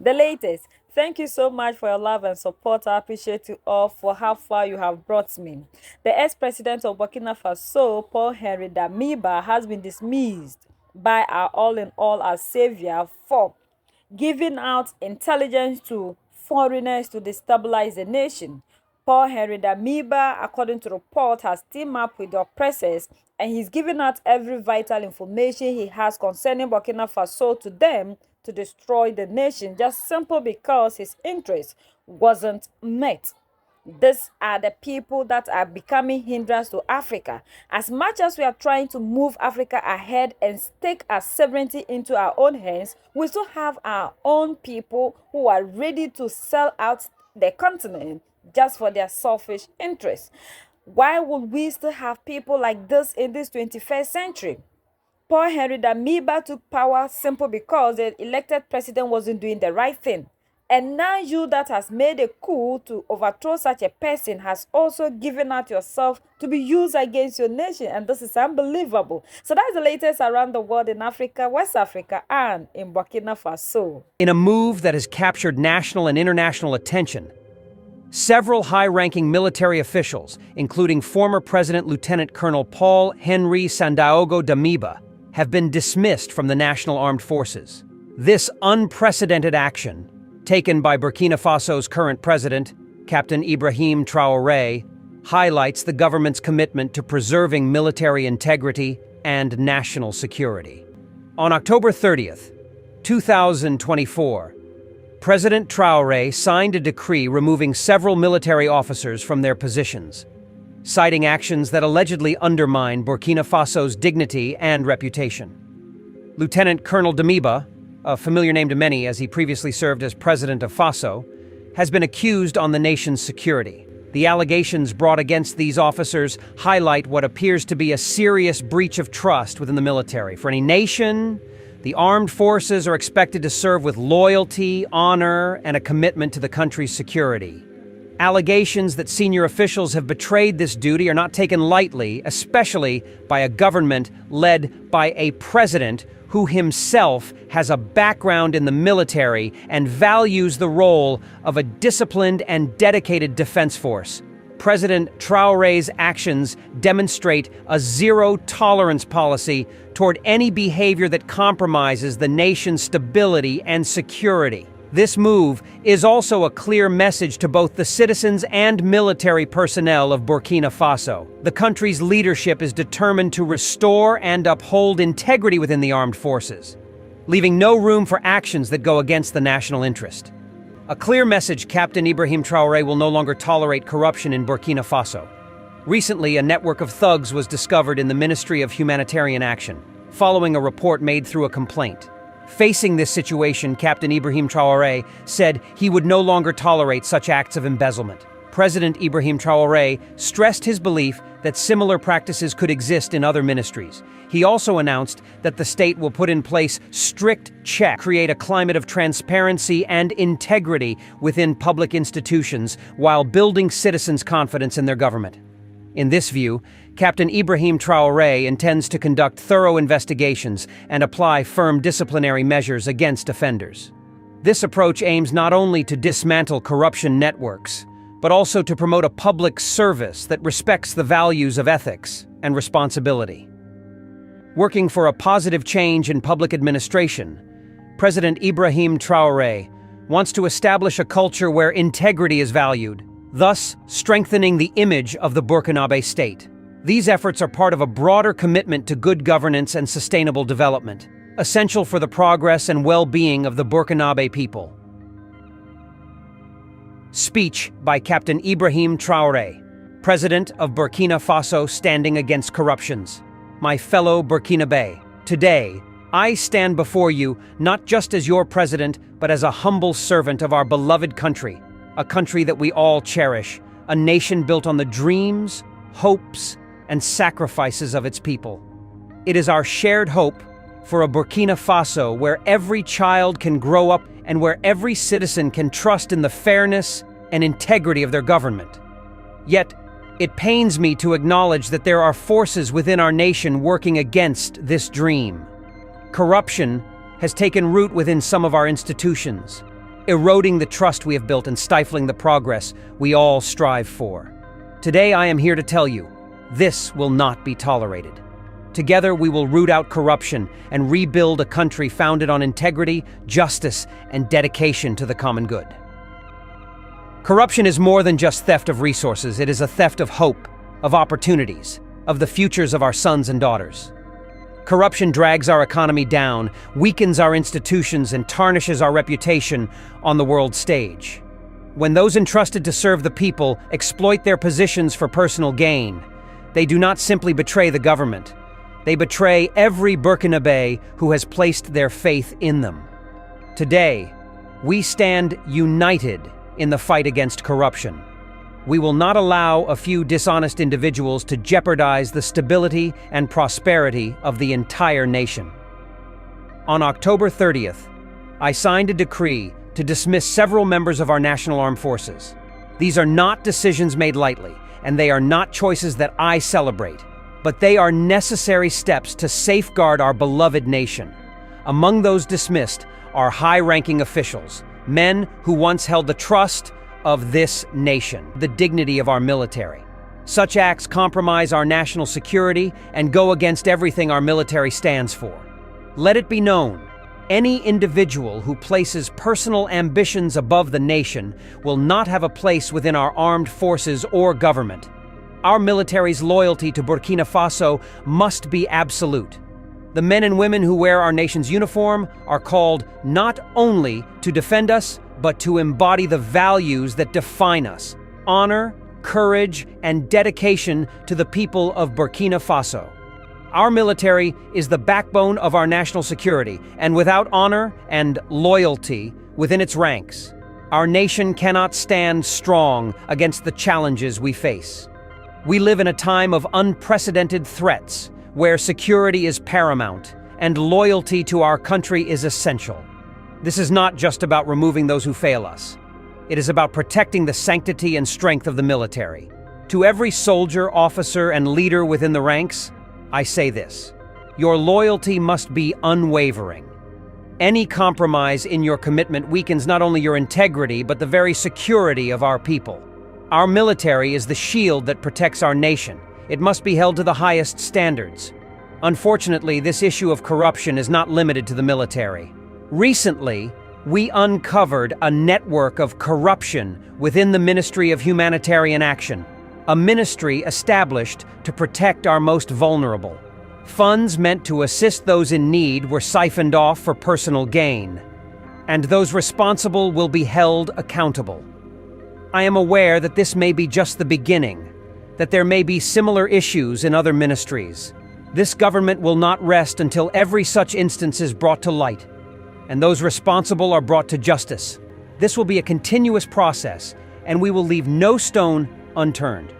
The latest. Thank you so much for your love and support. I appreciate you all for how far you have brought me. The ex-president of Burkina Faso, Paul Henry Damiba, has been dismissed by our all-in-all as savior for giving out intelligence to foreigners to destabilize the nation. Paul Henry Damiba, according to report, has teamed up with the oppressors and he's giving out every vital information he has concerning Burkina Faso to them to destroy the nation, just simple because his interest wasn't met. These are the people that are becoming hindrance to Africa. As much as we are trying to move Africa ahead and take our sovereignty into our own hands, we still have our own people who are ready to sell out the continent just for their selfish interests. Why would we still have people like this in this 21st century? Paul Henry Damiba took power simple because the elected president wasn't doing the right thing. And now you that has made a coup to overthrow such a person has also given out yourself to be used against your nation. And this is unbelievable. So that's the latest around the world in Africa, West Africa, and in Burkina Faso. In a move that has captured national and international attention, several high-ranking military officials, including former President Lieutenant Colonel Paul Henri Sandaogo Damiba, have been dismissed from the National Armed Forces. This unprecedented action, taken by Burkina Faso's current president, Captain Ibrahim Traore, highlights the government's commitment to preserving military integrity and national security. On October 30th, 2024, President Traore signed a decree removing several military officers from their positions, citing actions that allegedly undermine Burkina Faso's dignity and reputation. Lieutenant Colonel Damiba, a familiar name to many as he previously served as president of Faso, has been accused on the nation's security. The allegations brought against these officers highlight what appears to be a serious breach of trust within the military. For any nation, the armed forces are expected to serve with loyalty, honor, and a commitment to the country's security. Allegations that senior officials have betrayed this duty are not taken lightly, especially by a government led by a president who himself has a background in the military and values the role of a disciplined and dedicated defense force. President Traore's actions demonstrate a zero-tolerance policy toward any behavior that compromises the nation's stability and security. This move is also a clear message to both the citizens and military personnel of Burkina Faso. The country's leadership is determined to restore and uphold integrity within the armed forces, leaving no room for actions that go against the national interest. A clear message: Captain Ibrahim Traore will no longer tolerate corruption in Burkina Faso. Recently, a network of thugs was discovered in the Ministry of Humanitarian Action, following a report made through a complaint. Facing this situation, Captain Ibrahim Traore said he would no longer tolerate such acts of embezzlement. President Ibrahim Traore stressed his belief that similar practices could exist in other ministries. He also announced that the state will put in place strict checks, create a climate of transparency and integrity within public institutions while building citizens' confidence in their government. In this view, Captain Ibrahim Traore intends to conduct thorough investigations and apply firm disciplinary measures against offenders. This approach aims not only to dismantle corruption networks, but also to promote a public service that respects the values of ethics and responsibility. Working for a positive change in public administration, President Ibrahim Traore wants to establish a culture where integrity is valued, thus strengthening the image of the Burkinabe state. These efforts are part of a broader commitment to good governance and sustainable development, essential for the progress and well-being of the Burkinabe people. Speech by Captain Ibrahim Traore, President of Burkina Faso standing against corruptions. My fellow Burkinabe, today, I stand before you not just as your president, but as a humble servant of our beloved country, a country that we all cherish, a nation built on the dreams, hopes, and sacrifices of its people. It is our shared hope for a Burkina Faso where every child can grow up and where every citizen can trust in the fairness and integrity of their government. Yet, it pains me to acknowledge that there are forces within our nation working against this dream. Corruption has taken root within some of our institutions, eroding the trust we have built and stifling the progress we all strive for. Today, I am here to tell you, this will not be tolerated. Together, we will root out corruption and rebuild a country founded on integrity, justice, and dedication to the common good. Corruption is more than just theft of resources. It is a theft of hope, of opportunities, of the futures of our sons and daughters. Corruption drags our economy down, weakens our institutions, and tarnishes our reputation on the world stage. When those entrusted to serve the people exploit their positions for personal gain, they do not simply betray the government. They betray every Burkinabe who has placed their faith in them. Today, we stand united in the fight against corruption. We will not allow a few dishonest individuals to jeopardize the stability and prosperity of the entire nation. On October 30th, I signed a decree to dismiss several members of our national armed forces. These are not decisions made lightly, and they are not choices that I celebrate, but they are necessary steps to safeguard our beloved nation. Among those dismissed are high-ranking officials, men who once held the trust of this nation, the dignity of our military. Such acts compromise our national security and go against everything our military stands for. Let it be known, any individual who places personal ambitions above the nation will not have a place within our armed forces or government. Our military's loyalty to Burkina Faso must be absolute. The men and women who wear our nation's uniform are called not only to defend us, but to embody the values that define us: honor, courage, and dedication to the people of Burkina Faso. Our military is the backbone of our national security, and without honor and loyalty within its ranks, our nation cannot stand strong against the challenges we face. We live in a time of unprecedented threats, where security is paramount and loyalty to our country is essential. This is not just about removing those who fail us. It is about protecting the sanctity and strength of the military. To every soldier, officer, and leader within the ranks, I say this: your loyalty must be unwavering. Any compromise in your commitment weakens not only your integrity, but the very security of our people. Our military is the shield that protects our nation. It must be held to the highest standards. Unfortunately, this issue of corruption is not limited to the military. Recently, we uncovered a network of corruption within the Ministry of Humanitarian Action, a ministry established to protect our most vulnerable. Funds meant to assist those in need were siphoned off for personal gain, and those responsible will be held accountable. I am aware that this may be just the beginning, that there may be similar issues in other ministries. This government will not rest until every such instance is brought to light, and those responsible are brought to justice. This will be a continuous process, and we will leave no stone unturned.